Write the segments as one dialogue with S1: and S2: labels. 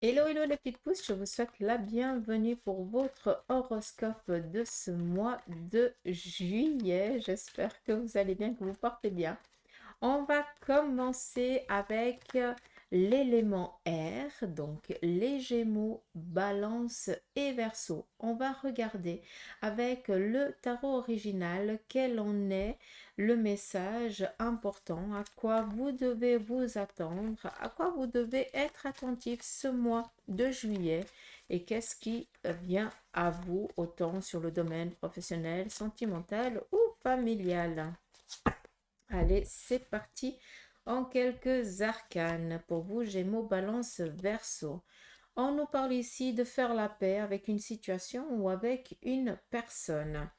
S1: Hello, hello les petites pousses, je vous souhaite la bienvenue pour votre horoscope de ce mois de juillet. J'espère que vous allez bien, que vous portez bien. On va commencer avec l'élément air, donc les Gémeaux, Balance et Verseau. On va regarder avec le tarot original quel en est le message important, à quoi vous devez vous attendre, à quoi vous devez être attentif ce mois de juillet et qu'est-ce qui vient à vous autant sur le domaine professionnel, sentimental ou familial. Allez, c'est parti en quelques arcanes pour vous, Gémeaux, Balance, Verseau. On nous parle ici de faire la paix avec une situation ou avec une personne.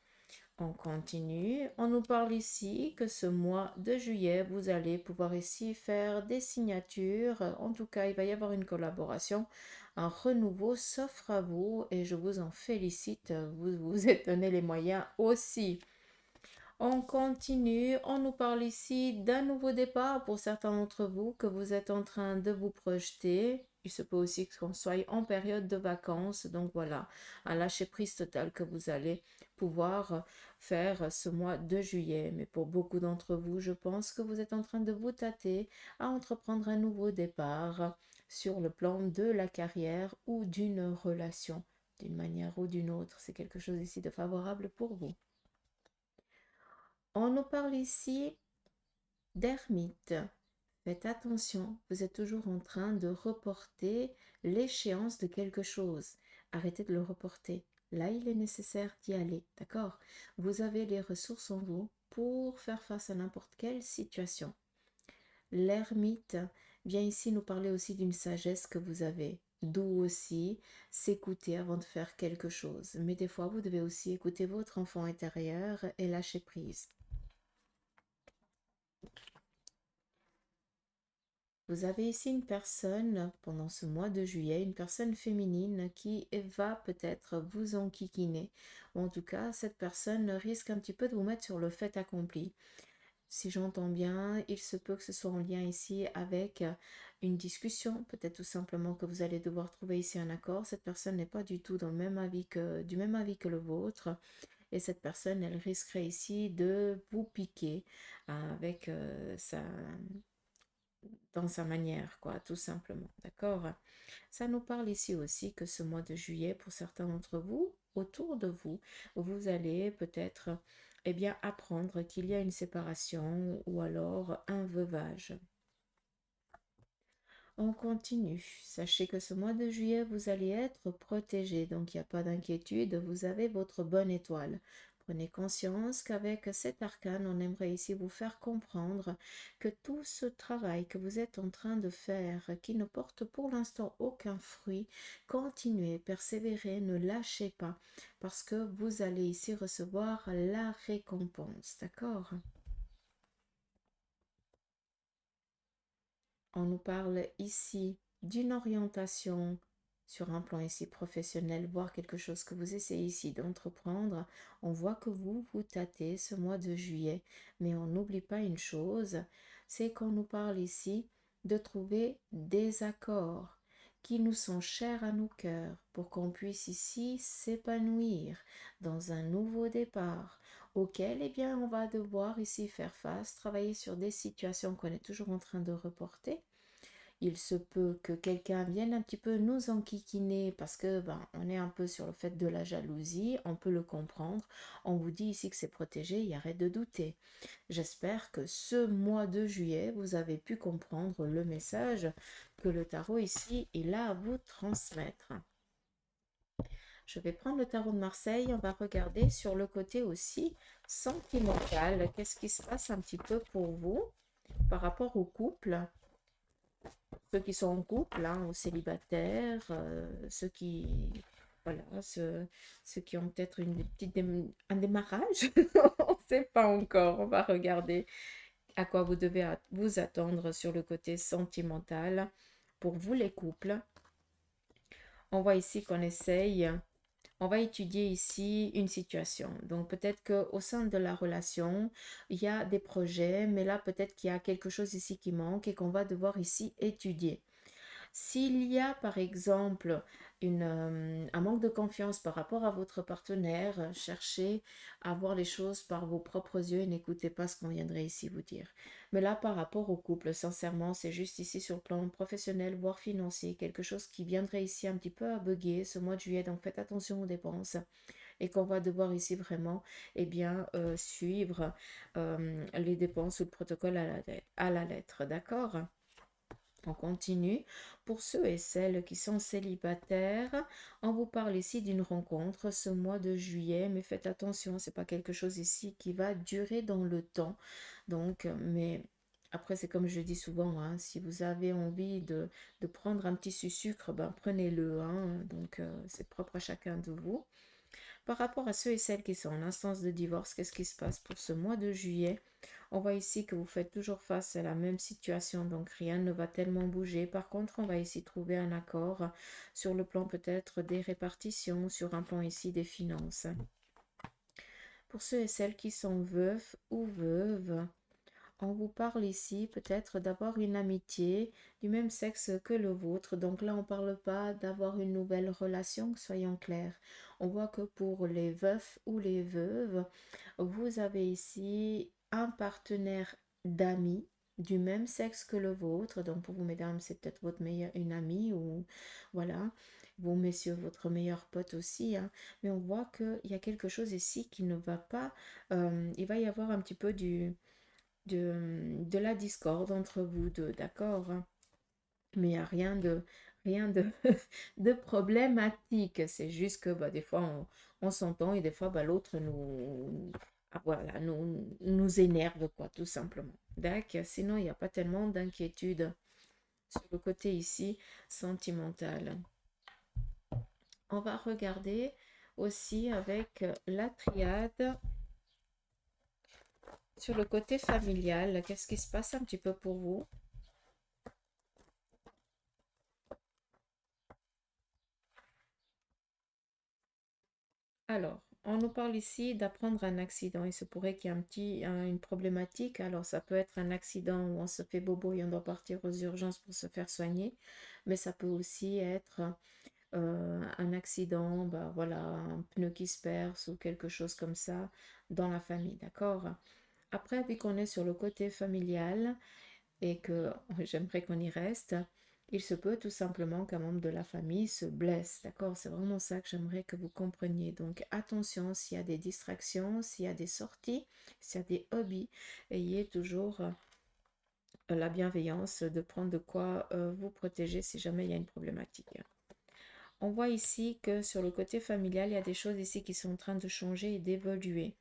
S1: On continue. On nous parle ici que ce mois de juillet, vous allez pouvoir ici faire des signatures. En tout cas, il va y avoir une collaboration. Un renouveau s'offre à vous et je vous en félicite. Vous vous êtes donné les moyens aussi. On continue, on nous parle ici d'un nouveau départ pour certains d'entre vous que vous êtes en train de vous projeter. Il se peut aussi qu'on soit en période de vacances, donc voilà, un lâcher-prise total que vous allez pouvoir faire ce mois de juillet. Mais pour beaucoup d'entre vous, je pense que vous êtes en train de vous tâter à entreprendre un nouveau départ sur le plan de la carrière ou d'une relation, d'une manière ou d'une autre. C'est quelque chose ici de favorable pour vous. On nous parle ici d'ermite. Faites attention, vous êtes toujours en train de reporter l'échéance de quelque chose. Arrêtez de le reporter. Là, il est nécessaire d'y aller, d'accord? Vous avez les ressources en vous pour faire face à n'importe quelle situation. L'ermite vient ici nous parler aussi d'une sagesse que vous avez, d'où aussi s'écouter avant de faire quelque chose. Mais des fois, vous devez aussi écouter votre enfant intérieur et lâcher prise. Vous avez ici une personne, pendant ce mois de juillet, une personne féminine qui va peut-être vous enquiquiner. Ou en tout cas, cette personne risque un petit peu de vous mettre sur le fait accompli. Si j'entends bien, il se peut que ce soit en lien ici avec une discussion, peut-être tout simplement que vous allez devoir trouver ici un accord. Cette personne n'est pas du tout dans le même avis du même avis que le vôtre. Et cette personne, elle risquerait ici de vous piquer avec dans sa manière, quoi, tout simplement. D'accord? Ça nous parle ici aussi que ce mois de juillet, pour certains d'entre vous, autour de vous, vous allez peut-être, eh bien, apprendre qu'il y a une séparation ou alors un veuvage. On continue. Sachez que ce mois de juillet, vous allez être protégé, donc il n'y a pas d'inquiétude, vous avez votre bonne étoile. Prenez conscience qu'avec cet arcane, on aimerait ici vous faire comprendre que tout ce travail que vous êtes en train de faire, qui ne porte pour l'instant aucun fruit, continuez, persévérez, ne lâchez pas, parce que vous allez ici recevoir la récompense, d'accord? On nous parle ici d'une orientation sur un plan ici professionnel, voire quelque chose que vous essayez ici d'entreprendre. On voit que vous tâtez ce mois de juillet, mais on n'oublie pas une chose, c'est qu'on nous parle ici de trouver des accords qui nous sont chers à nos cœurs pour qu'on puisse ici s'épanouir dans un nouveau départ auquel, eh bien, on va devoir ici faire face, travailler sur des situations qu'on est toujours en train de reporter. Il se peut que quelqu'un vienne un petit peu nous enquiquiner parce que on est un peu sur le fait de la jalousie, on peut le comprendre. On vous dit ici que c'est protégé, il arrête de douter. J'espère que ce mois de juillet, vous avez pu comprendre le message que le tarot ici est là à vous transmettre. Je vais prendre le tarot de Marseille. On va regarder sur le côté aussi sentimental. Qu'est-ce qui se passe un petit peu pour vous par rapport au couple? Ceux qui sont en couple, hein, aux célibataires, ceux qui, voilà, ceux qui ont peut-être un démarrage. On ne sait pas encore. On va regarder à quoi vous devez vous attendre sur le côté sentimental. Pour vous, les couples, on voit ici qu'on essaye. On va étudier ici une situation. Donc peut-être qu'au sein de la relation, il y a des projets, mais là peut-être qu'il y a quelque chose ici qui manque et qu'on va devoir ici étudier. S'il y a par exemple un manque de confiance par rapport à votre partenaire, cherchez à voir les choses par vos propres yeux et n'écoutez pas ce qu'on viendrait ici vous dire. Mais là, par rapport au couple, sincèrement, c'est juste ici sur le plan professionnel, voire financier, quelque chose qui viendrait ici un petit peu à bugger ce mois de juillet. Donc faites attention aux dépenses et qu'on va devoir ici vraiment suivre les dépenses ou le protocole à la lettre. D'accord? On continue. Pour ceux et celles qui sont célibataires, on vous parle ici d'une rencontre ce mois de juillet, mais faites attention, c'est pas quelque chose ici qui va durer dans le temps. Donc, mais après, c'est comme je dis souvent, hein, si vous avez envie de prendre un petit sucre, ben, prenez-le. Hein. Donc, c'est propre à chacun de vous. Par rapport à ceux et celles qui sont en instance de divorce, qu'est-ce qui se passe pour ce mois de juillet? On voit ici que vous faites toujours face à la même situation, donc rien ne va tellement bouger. Par contre, on va ici trouver un accord sur le plan peut-être des répartitions, sur un plan ici des finances. Pour ceux et celles qui sont veufs ou veuves, on vous parle ici peut-être d'avoir une amitié du même sexe que le vôtre. Donc là, on ne parle pas d'avoir une nouvelle relation, soyons clairs. On voit que pour les veufs ou les veuves, vous avez ici un partenaire d'amis du même sexe que le vôtre. Donc pour vous, mesdames, c'est peut-être votre meilleure, une amie ou voilà. Vous, messieurs, votre meilleur pote aussi. Hein. Mais on voit qu'il y a quelque chose ici qui ne va pas. Il va y avoir un petit peu de la discorde entre vous deux, d'accord? Hein. Mais il n'y a rien de, de problématique. C'est juste que bah, des fois, on s'entend et des fois, bah, l'autre voilà, nous énerve, quoi, tout simplement. D'accord? Sinon, il n'y a pas tellement d'inquiétude sur le côté ici sentimental. On va regarder aussi avec la triade sur le côté familial. Qu'est-ce qui se passe un petit peu pour vous? Alors, on nous parle ici d'apprendre un accident. Il se pourrait qu'il y ait une problématique. Alors, ça peut être un accident où on se fait bobo et on doit partir aux urgences pour se faire soigner. Mais ça peut aussi être un accident, bah, voilà, un pneu qui se perce ou quelque chose comme ça dans la famille, d'accord? Après, vu qu'on est sur le côté familial, et que j'aimerais qu'on y reste, il se peut tout simplement qu'un membre de la famille se blesse, d'accord? C'est vraiment ça que j'aimerais que vous compreniez. Donc attention, s'il y a des distractions, s'il y a des sorties, s'il y a des hobbies, ayez toujours la bienveillance de prendre de quoi vous protéger si jamais il y a une problématique. On voit ici que sur le côté familial, il y a des choses ici qui sont en train de changer et d'évoluer.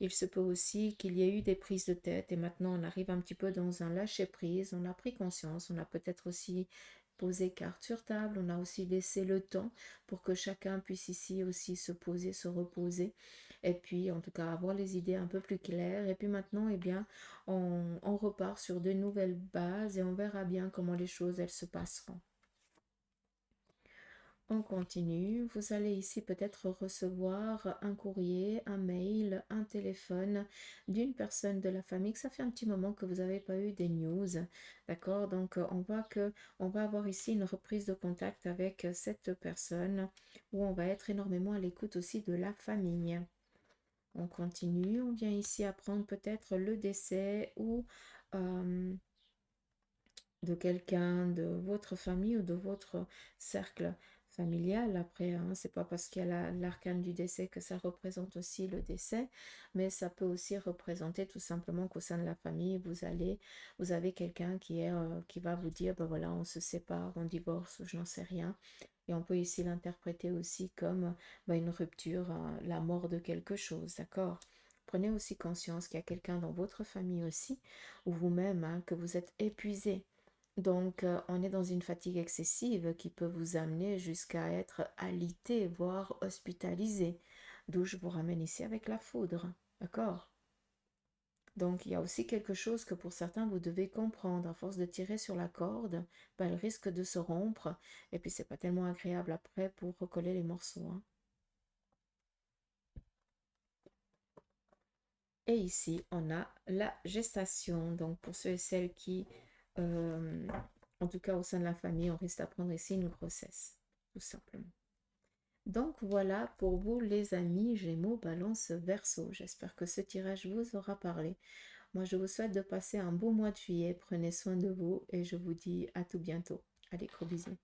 S1: Il se peut aussi qu'il y ait eu des prises de tête et maintenant on arrive un petit peu dans un lâcher-prise. On a pris conscience, on a peut-être aussi posé carte sur table, on a aussi laissé le temps pour que chacun puisse ici aussi se poser, se reposer et puis en tout cas avoir les idées un peu plus claires. Et puis maintenant, eh bien, on repart sur de nouvelles bases et on verra bien comment les choses, elles se passeront. On continue. Vous allez ici peut-être recevoir un courrier, un mail, un téléphone d'une personne de la famille que ça fait un petit moment que vous n'avez pas eu des news. D'accord? Donc on voit que on va avoir ici une reprise de contact avec cette personne où on va être énormément à l'écoute aussi de la famille. On continue. On vient ici apprendre peut-être le décès ou euh, de quelqu'un de votre famille ou de votre cercle familial. Après, hein, c'est pas parce qu'il y a l'arcane du décès que ça représente aussi le décès, mais ça peut aussi représenter tout simplement qu'au sein de la famille, vous avez quelqu'un qui va vous dire, ben voilà, on se sépare, on divorce, je n'en sais rien. Et on peut ici l'interpréter aussi comme une rupture, la mort de quelque chose, d'accord? Prenez aussi conscience qu'il y a quelqu'un dans votre famille aussi, ou vous-même, hein, que vous êtes épuisé. Donc, on est dans une fatigue excessive qui peut vous amener jusqu'à être alité, voire hospitalisé. D'où je vous ramène ici avec la foudre. D'accord? Donc, il y a aussi quelque chose que pour certains, vous devez comprendre. À force de tirer sur la corde, elle risque de se rompre. Et puis, c'est pas tellement agréable après pour recoller les morceaux. Hein. Et ici, on a la gestation. Donc, pour ceux et celles qui euh, En tout cas, au sein de la famille, on risque d'apprendre ici une grossesse, tout simplement. Donc voilà pour vous les amis Gémeaux, Balance, Verseau. J'espère que ce tirage vous aura parlé. Moi, je vous souhaite de passer un beau mois de juillet. Prenez soin de vous et je vous dis à tout bientôt. Allez, gros bisous.